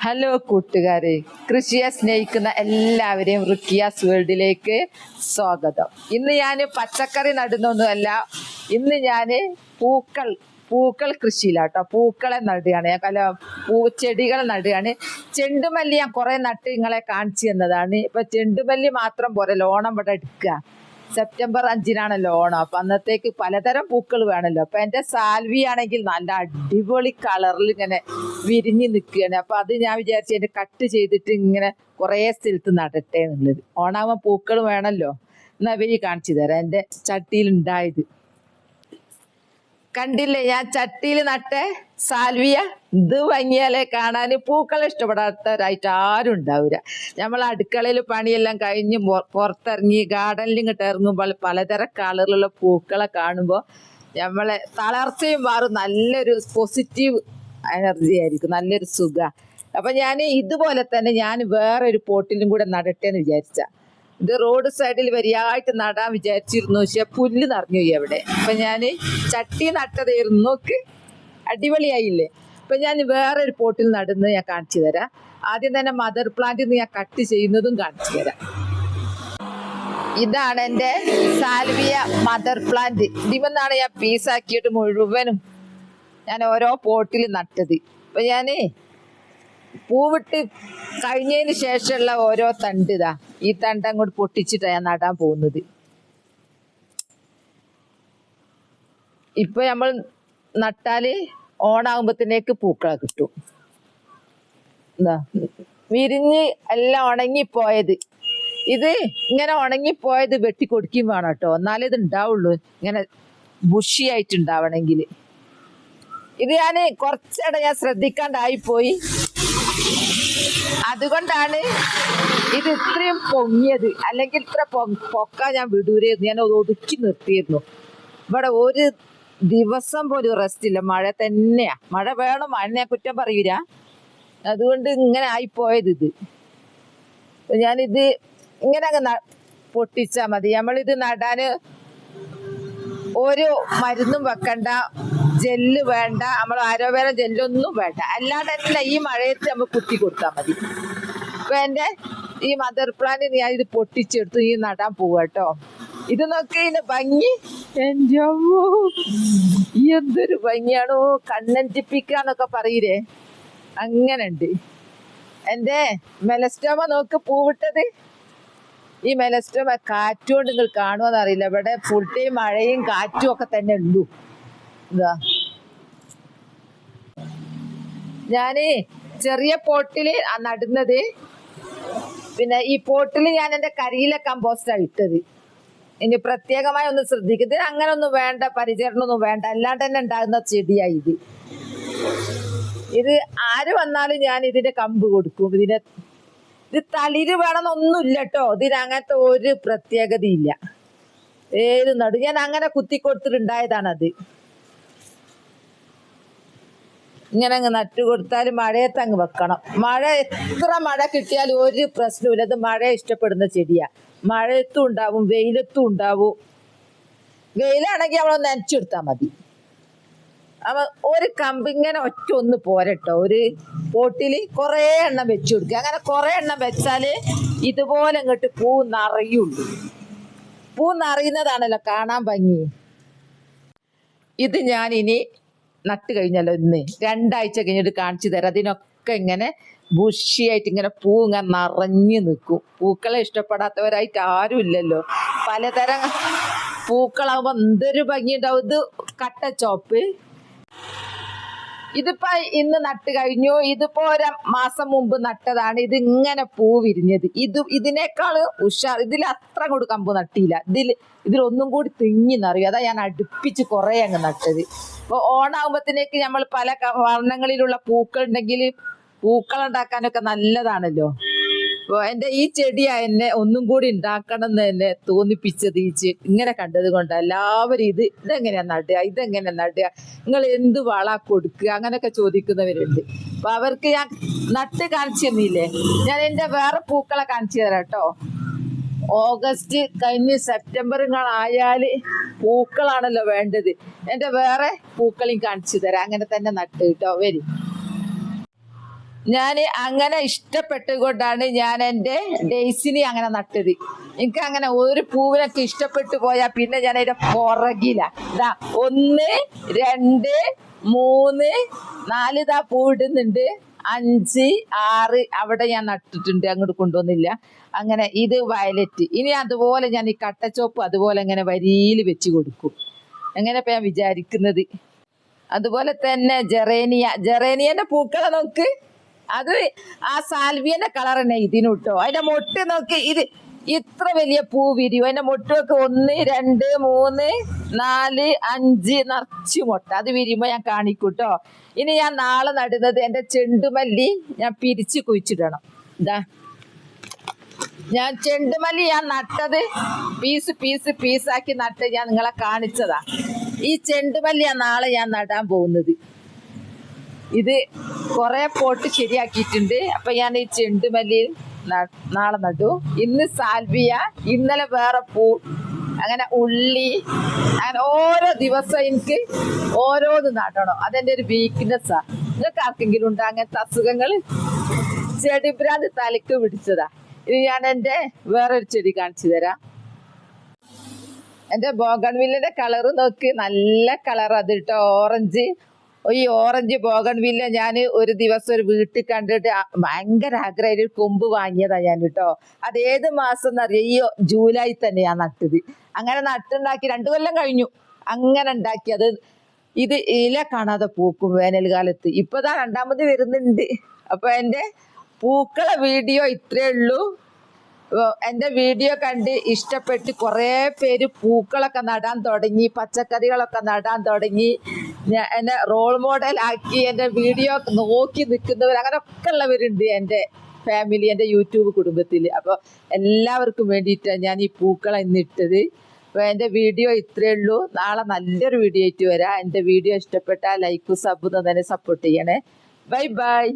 Hello കൂട്ടുകാരെ, കൃഷിയെ സ്നേഹിക്കുന്ന എല്ലാവരെയും റുക്കിയാസ് വേൾഡിലേക്ക് സ്വാഗതം. ഇന്ന് ഞാൻ പച്ചക്കറി നടുന്നൊന്നുമല്ല, ഇന്ന് ഞാൻ പൂക്കൾ കൃഷിയിലാട്ടോ. പൂക്കളെ നടുകയാണ് ഞാൻ. ചെടികൾ നടുകയാണ്. ചെണ്ടുമല്ലി ഞാൻ കുറെ നട്ട് നിങ്ങളെ കാണിച്ചു തന്നതാണ്. ഇപ്പൊ ചെണ്ടുമല്ലി മാത്രം പോരെ, ഓണം ഇവിടെ എടുക്കുക. സെപ്റ്റംബർ 5-നാണല്ലോ ഓണം. അപ്പൊ അന്നത്തേക്ക് പലതരം പൂക്കൾ വേണമല്ലോ. അപ്പൊ എന്റെ സാൽവി ആണെങ്കിൽ നല്ല അടിപൊളി കളറിൽ ഇങ്ങനെ വിരിഞ്ഞ് നിൽക്കുകയാണ്. അപ്പൊ അത് ഞാൻ വിചാരിച്ചു എന്റെ കട്ട് ചെയ്തിട്ട് ഇങ്ങനെ കുറെ സ്ഥലത്ത് നടട്ടെ എന്നുള്ളത്. ഓണാകുമ്പോൾ പൂക്കൾ വേണമല്ലോ. എന്നാ ഇവര് കാണിച്ചു തരാം എന്റെ ചട്ടിയിൽ ഉണ്ടായത്. കണ്ടില്ലേ, ഞാൻ ചട്ടിയിൽ നട്ടേ സാൽവിയ. ഇത് ഭംഗിയാലേ കാണാൻ. പൂക്കളെ ഇഷ്ടപ്പെടാത്തവരായിട്ട് ആരും ഉണ്ടാവില്ല. നമ്മൾ അടുക്കളയിൽ പണിയെല്ലാം കഴിഞ്ഞ് പുറത്തിറങ്ങി ഗാർഡനിൽ ഇങ്ങോട്ട് ഇറങ്ങുമ്പോൾ പലതരം കളറിലുള്ള പൂക്കളെ കാണുമ്പോൾ നമ്മളെ തളർച്ചയും മാറും. നല്ലൊരു പോസിറ്റീവ് എനർജി ആയിരിക്കും, നല്ലൊരു സുഖ. അപ്പൊ ഞാൻ ഇതുപോലെ തന്നെ ഞാൻ വേറൊരു പോട്ടിലും കൂടെ നടട്ടെ എന്ന് വിചാരിച്ച. ഇത് റോഡ് സൈഡിൽ വരിയായിട്ട് നടാൻ വിചാരിച്ചിരുന്നു, പക്ഷെ പുല്ല് നിറഞ്ഞു പോയി അവിടെ. അപ്പൊ ഞാൻ ചട്ടി നട്ടതായിരുന്നു. നോക്ക്, അടിപൊളിയായില്ലേ. അപ്പൊ ഞാൻ വേറൊരു പോട്ടിൽ നടുന്നത് ഞാൻ കാണിച്ചു തരാം. ആദ്യം തന്നെ മദർ പ്ലാന്റിൽ നിന്ന് ഞാൻ കട്ട് ചെയ്യുന്നതും കാണിച്ചു തരാം. ഇതാണ് എൻ്റെ സാൽവിയ മദർ പ്ലാന്റ്. ഇതിമെന്നാണ് ഞാൻ പീസാക്കിയിട്ട് മുഴുവനും ഞാൻ ഓരോ പോട്ടിൽ നട്ടത്. അപ്പൊ ഞാന് പൂവിട്ട് കഴിഞ്ഞതിന് ശേഷമുള്ള ഓരോ തണ്ട് ഇതാ, ഈ തണ്ട് അങ്ങോട്ട് പൊട്ടിച്ചിട്ടാണ് ഞാൻ നടാൻ പോകുന്നത്. ഇപ്പൊ നമ്മൾ നട്ടാല് ഓണാകുമ്പത്തേക്ക് പൂക്കളെ കിട്ടും. എന്താ വിരിഞ്ഞ് എല്ലാം ഉണങ്ങിപ്പോയത്. ഇത് ഇങ്ങനെ ഉണങ്ങിപ്പോയത് വെട്ടി കൊടുക്കുകയും വേണം കേട്ടോ, എന്നാലേ ഇത് ഉണ്ടാവുള്ളൂ. ഇങ്ങനെ ബുഷിയായിട്ട് ഉണ്ടാവണമെങ്കിൽ. ഇത് ഞാൻ കുറച്ചിടെ ഞാൻ ശ്രദ്ധിക്കാണ്ടായിപ്പോയി, അതുകൊണ്ടാണ് ഇത് ഇത്രയും പൊങ്ങിയത്. അല്ലെങ്കിൽ ഇത്ര പൊക്കാൻ ഞാൻ വിടൂരായിരുന്നു, ഞാൻ ഒതുക്കി നിർത്തിയിരുന്നു. ഇവിടെ ഒരു ദിവസം പോലും റെസ്റ്റ് ഇല്ല, മഴ തന്നെയാ. മഴ വേണം, മഴ ഞാൻ കുറ്റം പറയൂല. അതുകൊണ്ട് ഇങ്ങനെ ആയിപ്പോയത് ഇത്. ഞാനിത് ഇങ്ങനെ അങ്ങ് പൊട്ടിച്ചാൽ മതി. നമ്മളിത് നടാന് ഒരു മരുന്നും വെക്കണ്ട, ജെല്ല് വേണ്ട, നമ്മൾ ആരോവേര ജെല്ലൊന്നും വേണ്ട. അല്ലാതെ തന്നെ ഈ മഴയത്ത് നമ്മൾ കുത്തി കൊടുത്താൽ മതി. അപ്പൊ എൻ്റെ ഈ മദർ പ്ലാന്റ് ഞാൻ ഇത് പൊട്ടിച്ചെടുത്തു, ഈ നടാൻ പോവാ കേട്ടോ. ഇത് നോക്കി, ഇതിന്റെ ഭംഗി എൻ്റെ എന്തൊരു ഭംഗിയാണോ, കണ്ണഞ്ചിപ്പിക്കാന്നൊക്കെ പറയില്ലേ, അങ്ങനെ ഉണ്ട്. എൻ്റെ മെലസ്റ്റോമ നോക്ക് പൂവിട്ടത്. ഈ മെലസ്റ്റോമ കാറ്റുകൊണ്ട് നിങ്ങൾ കാണുമെന്ന് അറിയില്ല, ഇവിടെ ഫുൾ ടൈം മഴയും കാറ്റും ഒക്കെ തന്നെ ഉള്ളൂ. ഇതാ ഞാന് ചെറിയ പോട്ടില് നടുന്നത്. പിന്നെ ഈ പോട്ടിൽ ഞാൻ എൻ്റെ കരിയില കമ്പോസ്റ്റാണ് ഇട്ടത്. ഇനി പ്രത്യേകമായി ഒന്ന് ശ്രദ്ധിക്കുന്നത്, അങ്ങനെ ഒന്നും വേണ്ട, പരിചരണം ഒന്നും വേണ്ട, അല്ലാണ്ട് തന്നെ ഉണ്ടാകുന്ന ചെടിയായി ഇത്. ഇത് ആര് വന്നാലും ഞാൻ ഇതിന്റെ കമ്പ് കൊടുക്കും. ഇത് തളിര് വേണമെന്നൊന്നുമില്ല കേട്ടോ. ഇതിന് അങ്ങനത്തെ ഒരു പ്രത്യേകതയില്ല. ഏത് നടു ഞാൻ അങ്ങനെ കുത്തിക്കൊടുത്തിട്ടുണ്ടായതാണത്. ഇങ്ങനെ അങ്ങ് നട്ടു കൊടുത്താൽ മഴയത്ത് അങ്ങ് വെക്കണം. മഴ എത്ര മഴ കിട്ടിയാലും ഒരു പ്രശ്നമില്ല. ഇത് മഴ ഇഷ്ടപ്പെടുന്ന ചെടിയാ. മഴയത്തും ഉണ്ടാവും, വെയിലത്തും ഉണ്ടാവും. വെയിലാണെങ്കിൽ നമ്മളൊന്ന് നനച്ചെടുത്താൽ മതി. അപ്പൊ ഒരു കമ്പ് ഇങ്ങനെ ഒന്ന് പോരട്ടോ. ഒരു പോട്ടിൽ കുറെ എണ്ണം വെച്ചു കൊടുക്കുക. അങ്ങനെ കുറെ എണ്ണം വെച്ചാല് ഇതുപോലെ ഇങ്ങോട്ട് പൂ നിറയുള്ളൂ. പൂ നിറയുന്നതാണല്ലോ കാണാൻ ഭംഗി. ഇത് ഞാൻ ഇനി നട്ട് കഴിഞ്ഞല്ലോ, ഇന്ന് 2 ആഴ്ച കഴിഞ്ഞിട്ട് കാണിച്ചു തരാം. അതിനൊക്കെ ഇങ്ങനെ ബുഷിയായിട്ട് ഇങ്ങനെ പൂ ഇങ്ങനെ നിറഞ്ഞു നിൽക്കും. പൂക്കളെ ഇഷ്ടപ്പെടാത്തവരായിട്ട് ആരും ഇല്ലല്ലോ. പലതരം പൂക്കളാകുമ്പോ എന്തൊരു ഭംഗിയുണ്ടാവും. ഇത് കട്ട ചോപ്പ്. ഇതിപ്പോ ഇന്ന് നട്ട് കഴിഞ്ഞു. ഇതിപ്പോ 1 മാസം മുമ്പ് നട്ടതാണ്. ഇത് ഇങ്ങനെ പൂ വിരിഞ്ഞത്. ഇതിനേക്കാൾ ഉഷാർ. ഇതിൽ അത്ര കൂടി കമ്പ് നട്ടിയില്ല. ഇതിലൊന്നും കൂടി തിങ്ങി നിറയും. അതാ ഞാൻ അടുപ്പിച്ച് കുറെ അങ്ങ് നട്ടത്. അപ്പൊ ഓണാകുമ്പത്തേക്ക് നമ്മൾ പല വർണ്ണങ്ങളിലുള്ള പൂക്കൾ ഉണ്ടെങ്കിൽ പൂക്കൾ ഉണ്ടാക്കാനൊക്കെ നല്ലതാണല്ലോ. അപ്പോൾ എൻ്റെ ഈ ചെടിയാ എന്നെ ഒന്നും കൂടി ഉണ്ടാക്കണം എന്ന് എന്നെ തോന്നിപ്പിച്ചത്. ഇങ്ങനെ കണ്ടത് കൊണ്ട് എല്ലാവരും ഇതെങ്ങനെയാ നടുക, നിങ്ങൾ എന്ത് വള കൊടുക്കുക, അങ്ങനെയൊക്കെ ചോദിക്കുന്നവരുണ്ട്. അപ്പൊ അവർക്ക് ഞാൻ നട്ട് കാണിച്ചു തന്നില്ലേ. ഞാൻ എൻ്റെ വേറെ പൂക്കളെ കാണിച്ചു തരാം കേട്ടോ. ഓഗസ്റ്റ് കഴിഞ്ഞ് സെപ്റ്റംബറുകളായാൽ പൂക്കളാണല്ലോ വേണ്ടത്. എൻ്റെ വേറെ പൂക്കളെയും കാണിച്ചു തരാം. അങ്ങനെ തന്നെ നട്ട് കേട്ടോ. വരും. ഞാൻ അങ്ങനെ ഇഷ്ടപ്പെട്ടുകൊണ്ടാണ് ഞാൻ എൻ്റെ ഡേയ്സിനെ അങ്ങനെ നട്ടത്. എനിക്ക് അങ്ങനെ ഒരു പൂവിനൊക്കെ ഇഷ്ടപ്പെട്ടു പോയാൽ പിന്നെ ഞാൻ അതിന്റെ പുറകില. ഇതാ 1 2 3 4 ഇതാ പൂവിടുന്നുണ്ട്, 5 6 അവിടെ ഞാൻ നട്ടിട്ടുണ്ട്, അങ്ങോട്ട് കൊണ്ടുവന്നില്ല. അങ്ങനെ ഇത് വയലറ്റ്. ഇനി അതുപോലെ ഞാൻ ഈ കട്ടച്ചോപ്പ് അതുപോലെ ഇങ്ങനെ വരിയിൽ വെച്ച് കൊടുക്കും. അങ്ങനെ ഇപ്പൊ ഞാൻ വിചാരിക്കുന്നത്. അതുപോലെ തന്നെ ജെറേനിയന്റെ പൂക്കളെ നോക്ക്, അത് ആ സാൽവിയന്റെ കളർ തന്നെ ഇതിനുട്ടോ. അതിന്റെ മൊട്ട് നോക്ക്, ഇത് ഇത്ര വലിയ പൂ വിരിയും. അതിന്റെ മൊട്ടൊക്കെ 1 2 3 4 5 നിറച്ച് മൊട്ട. അത് വിരിയുമ്പോ ഞാൻ കാണിക്കൂട്ടോ. ഇനി ഞാൻ നാളെ നടുന്നത് എന്റെ ചെണ്ടുമല്ലി ഞാൻ പിരിച്ച് കുഴിച്ചിടണം. ഇതാ ഞാൻ ചെണ്ടുമല്ലി ഞാൻ നട്ടത് പീസാക്കി നട്ട് ഞാൻ നിങ്ങളെ കാണിച്ചതാ. ഈ ചെണ്ടുമല്ലിയാ നാളെ ഞാൻ നടാൻ പോകുന്നത്. ഇത് കുറെ പോട്ട് ശരിയാക്കിയിട്ടുണ്ട്. അപ്പൊ ഞാൻ ഈ ചെണ്ടുമല്ലി നാളെ നട്ടു. ഇന്ന് സാൽവിയ, ഇന്നലെ വേറെ പൂ, അങ്ങനെ ഉള്ളി, അങ്ങനെ ഓരോ ദിവസം എനിക്ക് ഓരോന്ന് നടണം. അതെന്റെ ഒരു വീക്ക്നെസ്സാ. നിങ്ങൾക്ക് ആർക്കെങ്കിലും ഉണ്ടോ അങ്ങനത്തെ അസുഖങ്ങൾ? ചെടിഭ്രാന്ത് തലക്ക് പിടിച്ചതാ. ഇനി ഞാൻ എൻ്റെ വേറൊരു ചെടി കാണിച്ചു തരാം. എൻ്റെ ബോഗൺവില്ലിന്റെ കളറ് നോക്ക്, നല്ല കളർ അത് കേട്ടോ, ഓറഞ്ച്. ഈ ഓറഞ്ച് ബോഗൺവില്ല ഞാൻ ഒരു ദിവസം ഒരു വീട്ടിൽ കണ്ടിട്ട് ഭയങ്കര ആഗ്രഹം ഒരു കൊമ്പ് വാങ്ങിയതാ ഞാൻ കേട്ടോ. അത് ഏത് മാസം എന്നറിയാം? ഈ ജൂലൈ തന്നെ ഞാൻ നട്ടത്. അങ്ങനെ നട്ടുണ്ടാക്കി 2 കൊല്ലം കഴിഞ്ഞു അങ്ങനെ ഉണ്ടാക്കിയത്. ഇത് ഇല കാണാതെ പൂക്കും വേനൽ കാലത്ത്. ഇപ്പതാ 2ാമത് വരുന്നുണ്ട്. അപ്പൊ എൻ്റെ പൂക്കളെ വീഡിയോ ഇത്രേ ഉള്ളൂ. എൻ്റെ വീഡിയോ കണ്ട് ഇഷ്ടപ്പെട്ട് കുറേ പേര് പൂക്കളൊക്കെ നടാൻ തുടങ്ങി, പച്ചക്കറികളൊക്കെ നടാൻ തുടങ്ങി. എന്നെ റോൾ മോഡൽ ആക്കി എൻ്റെ വീഡിയോ നോക്കി നിൽക്കുന്നവർ അങ്ങനെയൊക്കെ ഉള്ളവരുണ്ട് എൻ്റെ ഫാമിലി, എൻ്റെ യൂട്യൂബ് കുടുംബത്തിൽ. അപ്പോൾ എല്ലാവർക്കും വേണ്ടിയിട്ടാണ് ഞാൻ ഈ പൂക്കളെ ഇന്നിട്ടത്. അപ്പോൾ എൻ്റെ വീഡിയോ ഇത്രയേ ഉള്ളൂ. നാളെ നല്ലൊരു വീഡിയോ ആയിട്ട് വരാം. എൻ്റെ വീഡിയോ ഇഷ്ടപ്പെട്ടാൽ ലൈക്കും സബും തന്നെ സപ്പോർട്ട് ചെയ്യണേ. Bye bye.